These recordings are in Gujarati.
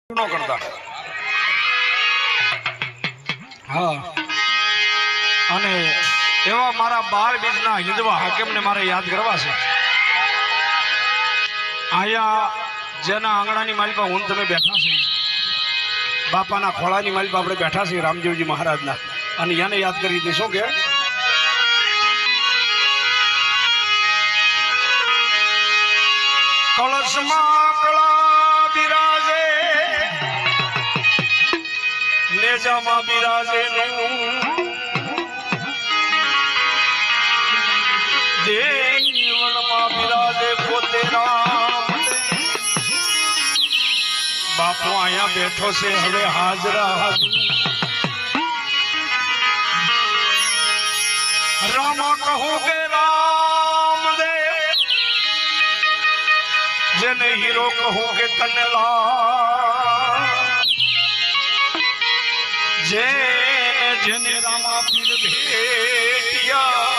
ન કરતા. હા, અને એવા મારા 12 બીજના હિંદવા હાકેમને મારે યાદ કરવા છે. અહીંયા જેના આંગણાની માલિકા હું તમે બેઠા છે, બાપાના ખોળાની માલિકા આપણે બેઠા છીએ રામદેવજી મહારાજના, અને એને યાદ કરી હતી. શું કે કળશમાં કળા બિરાજે, નેજામાં બિરાજે દેવળમાં બિરાજે પોતે રામ. બાપુ અહીંયા બેઠો છે હવે હાજરા. રામા કહું કે રામદેવ, જેને હીરો કહું કે કનલા, જેને રામા પીર ભેટિયા,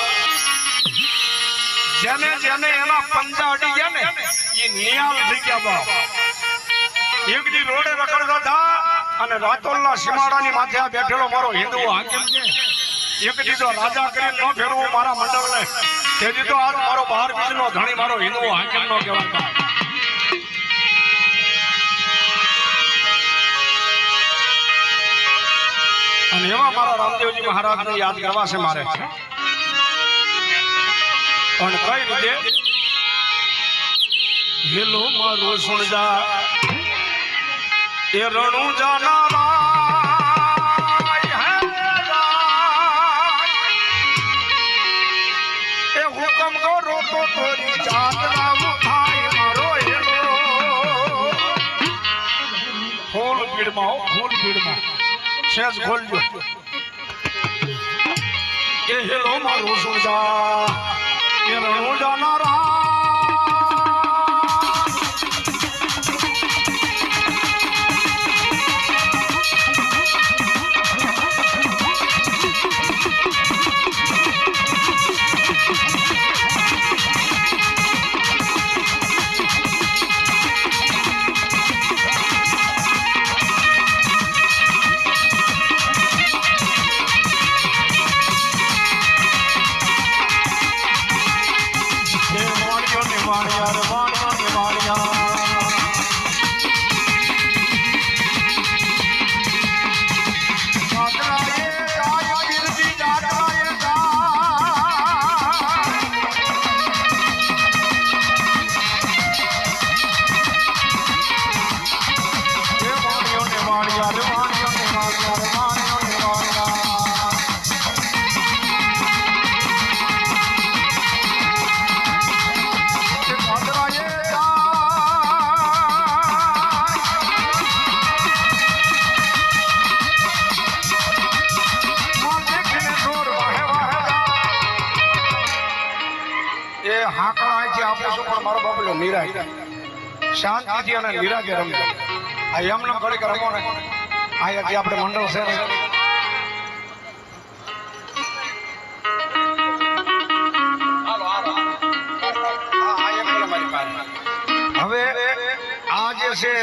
જેને જેને એના પંજા અડી ગયા ને એ નિયાલ થઈ ગયા. બાપ એક દી રોડે રખડતા હતા અને રાતોલના સીમાડાની માથે આ બેઠેલો મારો હિન્દુ હાકીમ છે. એક દી તો રાજા કરીને ન ફેરવું મારા મંડળને, તે દી તો આ મારો 12 બીજનો ધણી મારો હિન્દુ હાકીમ નો કહેવાય. અને એવા મારા રામદેવજી મહારાજને યાદ કરવા છે મારે. પણ કઈ રીતે હેલો મારો સુણજા એ રણું જાનારા એ હુકમ કરો તો તોરી ચાંદના થાય મારો હેલો. ફૂલ પીડમાં ફૂલ પીડમાં સેજ ખોલજો એ હેલો મારો સુણજા એ રણું જાનારા. મારો બાબલો નિરાય શાંતિથી અને નિરાગે રમજો. આ એમને ઘડીક રમો ને, અહીંયાથી આપણે મંડળ છે ને હવે આ જે છે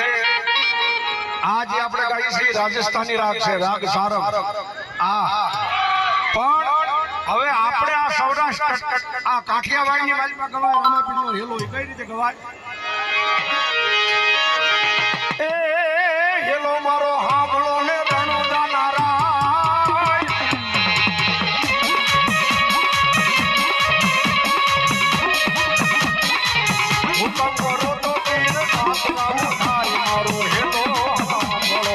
આ જે આપણે ગાઈ છે રાજસ્થાની રાગ છે, રાગ સારંગ. પણ હવે આપણે આ સૌરાષ્ટ્ર આ કાઠિયાવાડની વાલીમાં ગવાય રામાપીરનો હેલો એ કઈ રીતે ગવાય? એ હેલો મારો હાંભળો ને રણો જાનારા, હુકમ કરો તો પીર સાસરાનું થાય મારો હેલો હાંભળો.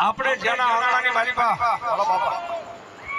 આપણે જેના આંગણાની મારી બા, હાલો બાપા,